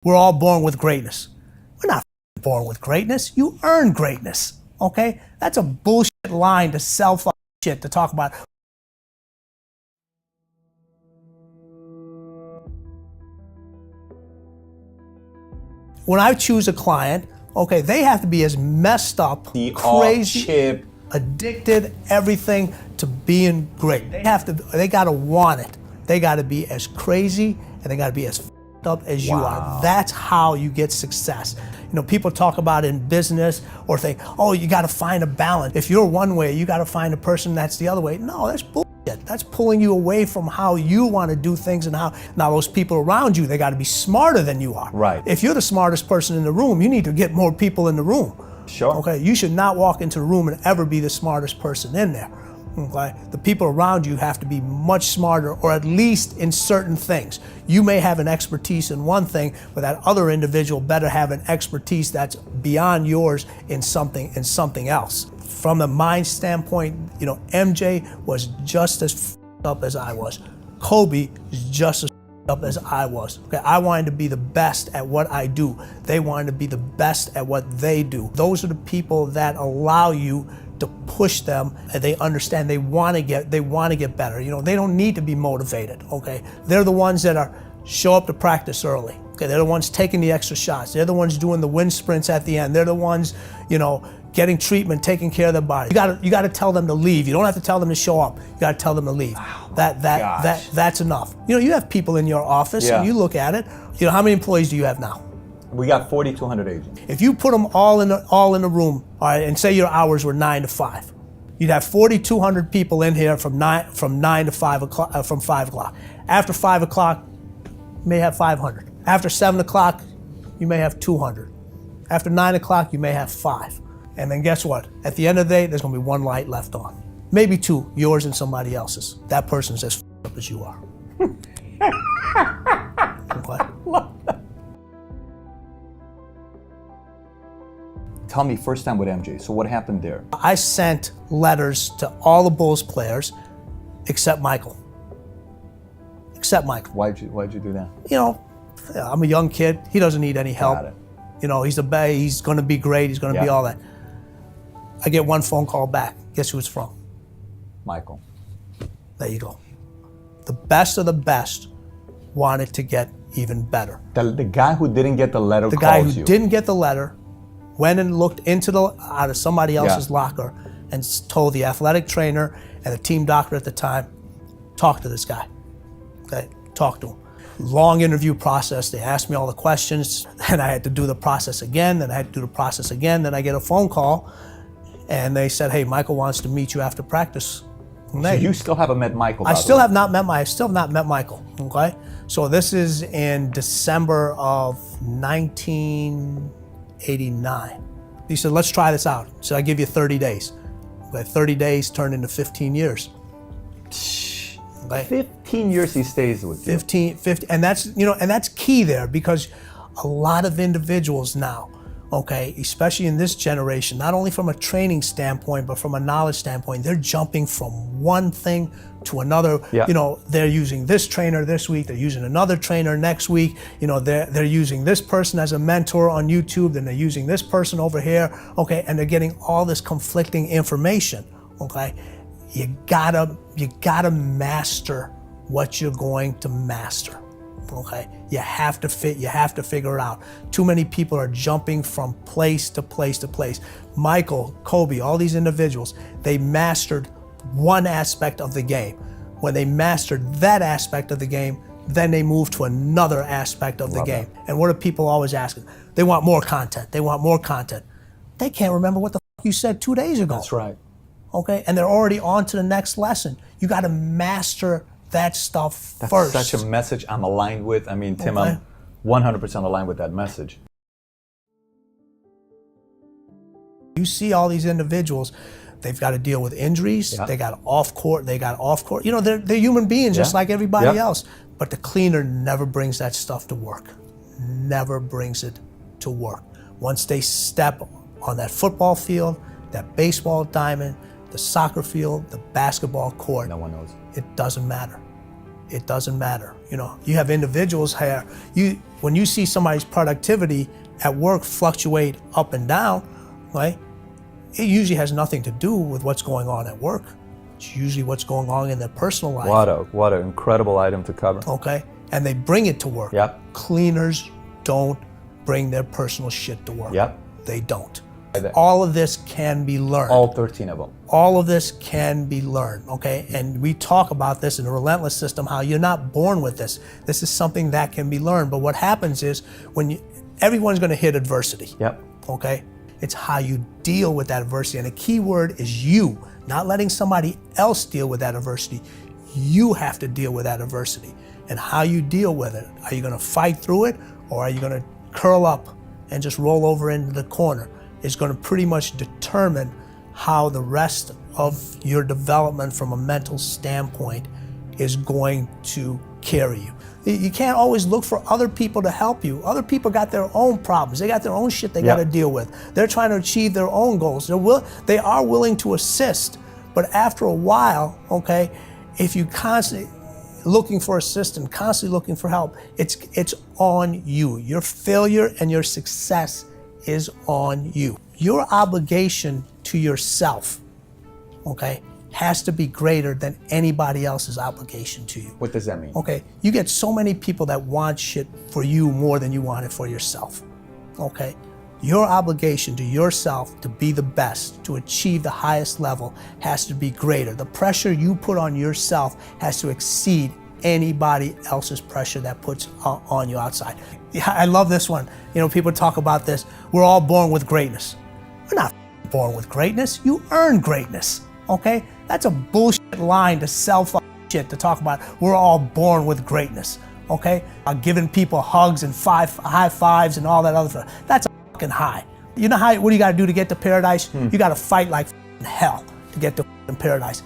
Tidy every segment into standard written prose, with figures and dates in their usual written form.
we're all born with greatness. We're not born with greatness. You earn greatness, okay? That's a bullshit line to sell shit, to talk about. When I choose a client, okay, they have to be as messed up, crazy, addicted, everything to being great. They gotta want it. They gotta be as crazy and they gotta be as f***ed up as you are. That's how you get success. You know, people talk about in business or think, oh, you gotta find a balance. If you're one way, you gotta find a person that's the other way. No, that's bullshit. That's pulling you away from how you wanna do things and how, now those people around you, they gotta be smarter than you are. Right. If you're the smartest person in the room, you need to get more people in the room. Sure. Okay, you should not walk into the room and ever be the smartest person in there. Okay, the people around you have to be much smarter, or at least in certain things. You may have an expertise in one thing, but that other individual better have an expertise that's beyond yours in something else. From a mind standpoint, you know, MJ was just as f***ed up as I was. Kobe is just as f***ed up as I was. Okay, I wanted to be the best at what I do. They wanted to be the best at what they do. Those are the people that allow you to push them, and they understand they want to get better. You know, they don't need to be motivated, okay? They're the ones that show up to practice early. Okay, they're the ones taking the extra shots. They're the ones doing the wind sprints at the end. They're the ones, you know, getting treatment, taking care of their body. You got to tell them to leave. You don't have to tell them to show up. You got to tell them to leave. Oh, that's enough. You know, you have people in your office and you look at it. You know, how many employees do you have now? We got 4,200 agents. If you put them all in the room, all right, and say your hours were 9 to 5, you'd have 4,200 people in here from 9 to 5 o'clock, from 5 o'clock. After 5 o'clock, you may have 500. After 7 o'clock, you may have 200. After 9 o'clock, you may have 5. And then guess what? At the end of the day, there's gonna be one light left on. Maybe two, yours and somebody else's. That person's as f***ed up as you are. Okay? Tell me, first time with MJ, so what happened there? I sent letters to all the Bulls players except Michael. Except Michael. Why'd you do that? You know, I'm a young kid. He doesn't need any help. Got it. You know, he's gonna be great. He's gonna be all that. I get one phone call back. Guess who it's from? Michael. There you go. The best of the best wanted to get even better. The guy who didn't get the letter The calls guy who you. didn't get the letter went and looked out of somebody else's locker and told the athletic trainer and the team doctor at the time, talk to this guy. Okay, talk to him. Long interview process. They asked me all the questions, and I had to do the process again, then I had to do the process again, then I get a phone call, and they said, hey, Michael wants to meet you after practice. So you still haven't met Michael, I still have not met Michael, okay? So this is in December of 1989. He said, let's try this out. So I give you 30 days. Okay, 30 days turned into 15 years. Okay? 15 years he stays with you. 15, and that's key there, because a lot of individuals now, okay, especially in this generation, not only from a training standpoint, but from a knowledge standpoint, they're jumping from one thing to another. Yeah. You know, they're using this trainer this week, they're using another trainer next week, you know, they're using this person as a mentor on YouTube, then they're using this person over here, okay, and they're getting all this conflicting information, okay? You gotta master what you're going to master. Okay, you have to figure it out. Too many people are jumping from place to place to place. Michael, Kobe, all these individuals, they mastered one aspect of the game. When they mastered that aspect of the game, then they move to another aspect of the game. And what are people always asking? They want more content. They want more content. They can't remember what the f you said 2 days ago. That's right. Okay, and they're already on to the next lesson. You got to master that stuff first. That's such a message I'm aligned with. I mean, Tim, Okay. I'm 100% aligned with that message. You see all these individuals, they've got to deal with injuries, they got off court. You know, they're human beings just like everybody else. But the cleaner never brings that stuff to work. Never brings it to work. Once they step on that football field, that baseball diamond, the soccer field, the basketball court, No one knows. it doesn't matter. It doesn't matter. You know, you have individuals here, when you see somebody's productivity at work fluctuate up and down, right? It usually has nothing to do with what's going on at work. It's usually what's going on in their personal life. What an incredible item to cover. Okay, and they bring it to work. Yep. Cleaners don't bring their personal shit to work. Yep. They don't. All of this can be learned. All 13 of them. All of this can be learned, okay? And we talk about this in the Relentless System, how you're not born with this. This is something that can be learned. But what happens is everyone's gonna hit adversity. Yep. Okay? It's how you deal with that adversity. And the key word is you, not letting somebody else deal with that adversity. You have to deal with that adversity. And how you deal with it. Are you gonna fight through it, or are you gonna curl up and just roll over into the corner? Is going to pretty much determine how the rest of your development from a mental standpoint is going to carry you. You can't always look for other people to help you. Other people got their own problems. They got their own shit they got to deal with. They're trying to achieve their own goals. They are willing to assist, but after a while, okay, if you constantly looking for assistance, constantly looking for help, it's on you. Your failure and your success is on you. Your obligation to yourself, okay, has to be greater than anybody else's obligation to you. What does that mean? Okay, you get so many people that want shit for you more than you want it for yourself, okay? Your obligation to yourself to be the best, to achieve the highest level, has to be greater. The pressure you put on yourself has to exceed anybody else's pressure that puts on you outside. Yeah, I love this one. You know, people talk about this. We're all born with greatness. We're not born with greatness. You earn greatness, okay? That's a bullshit line to sell shit to talk about. We're all born with greatness, okay? Giving people hugs and high fives and all that other stuff. That's a fucking high. You know what do you gotta do to get to paradise? You gotta fight like hell to get to paradise.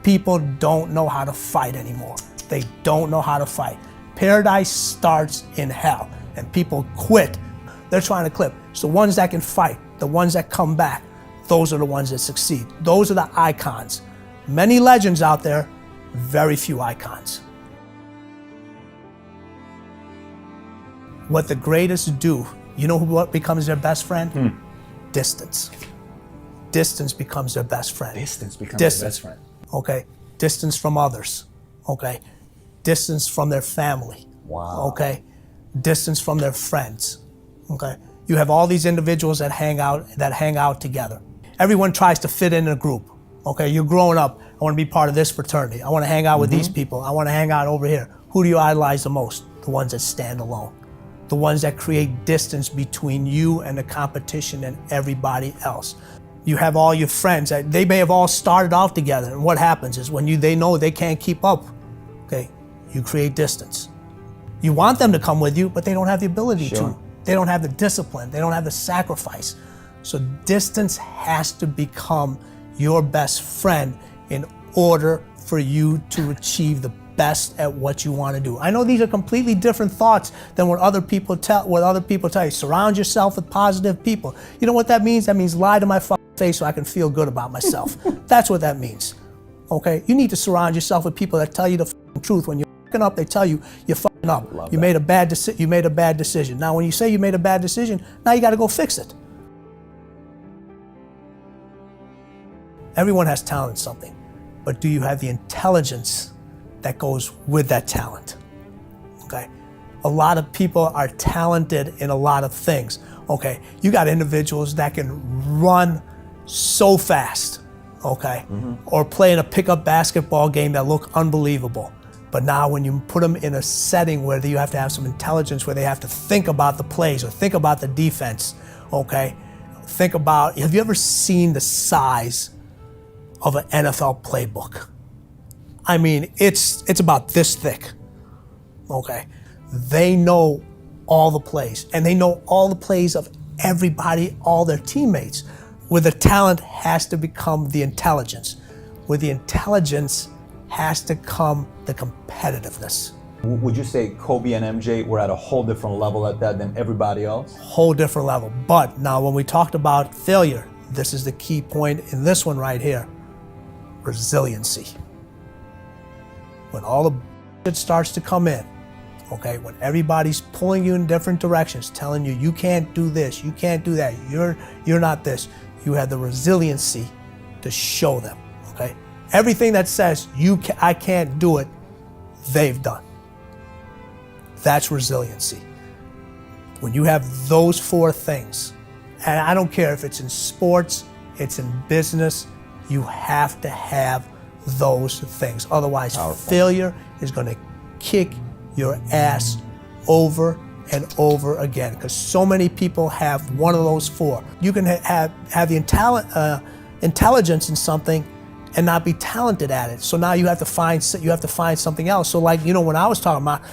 People don't know how to fight anymore. They don't know how to fight. Paradise starts in hell, and people quit. They're trying to clip. It's the ones that can fight, the ones that come back, those are the ones that succeed. Those are the icons. Many legends out there, very few icons. What the greatest do, you know what becomes their best friend? Distance. Distance becomes their best friend. Distance becomes their best friend. Okay. Distance from others. Okay. Distance from their family. Wow. Okay. Distance from their friends. Okay. You have all these individuals that hang out together. Everyone tries to fit in a group. Okay. You're growing up. I want to be part of this fraternity. I want to hang out with these people. I want to hang out over here. Who do you idolize the most? The ones that stand alone. The ones that create distance between you and the competition and everybody else. You have all your friends that they may have all started out together, and what happens is when they know they can't keep up, okay, you create distance. You want them to come with you, but they don't have the ability to. They don't have the discipline. They don't have the sacrifice. So distance has to become your best friend in order for you to achieve the best at what you want to do. I know these are completely different thoughts than what other people tell you. Surround yourself with positive people. You know what that means? That means lie to my face so I can feel good about myself. That's what that means. Okay? You need to surround yourself with people that tell you the truth. When you're fucking up, they tell you you're fucking up. You made a bad decision. Now when you say you made a bad decision, now you got to go fix it. Everyone has talent in something, but do you have the intelligence that goes with that talent? Okay? A lot of people are talented in a lot of things. Okay? You got individuals that can run so fast, okay? Or play in a pickup basketball game that look unbelievable. But now when you put them in a setting where you have to have some intelligence, where they have to think about the plays or think about the defense, okay? Have you ever seen the size of an NFL playbook? I mean, it's about this thick, okay? They know all the plays, and they know all the plays of everybody, all their teammates. Where the talent has to become the intelligence. Where the intelligence has to come the competitiveness. Would you say Kobe and MJ were at a whole different level at that than everybody else? Whole different level. But now when we talked about failure, this is the key point in this one right here. Resiliency. When all the shit starts to come in, Okay, when everybody's pulling you in different directions, telling you you can't do this, you can't do that, you're not this, you have the resiliency to show them. Okay, everything that says I can't do it, they've done. That's resiliency. When you have those four things, and I don't care if it's in sports, it's in business, you have to have those things. Otherwise, failure is going to kick your ass over and over again, because so many people have one of those four. You can have the intelligence in something and not be talented at it. So now you have to find something else. So like, when I was talking about,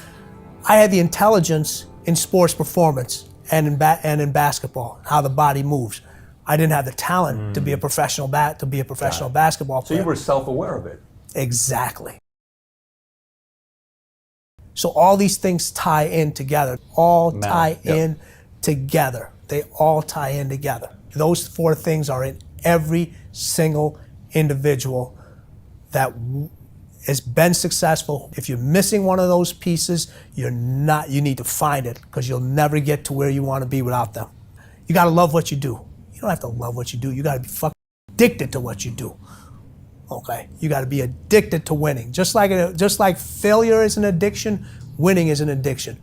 I had the intelligence in sports performance and in basketball, how the body moves. I didn't have the talent to be a professional basketball player. So you were self-aware of it. Exactly. So all these things tie in together. They all tie in together. Those four things are in every single individual that has been successful. If you're missing one of those pieces, you need to find it, because you'll never get to where you want to be without them. You got to love what you do. You don't have to love what you do. You got to be fucking addicted to what you do. Okay, you got to be addicted to winning. Just like failure is an addiction, winning is an addiction.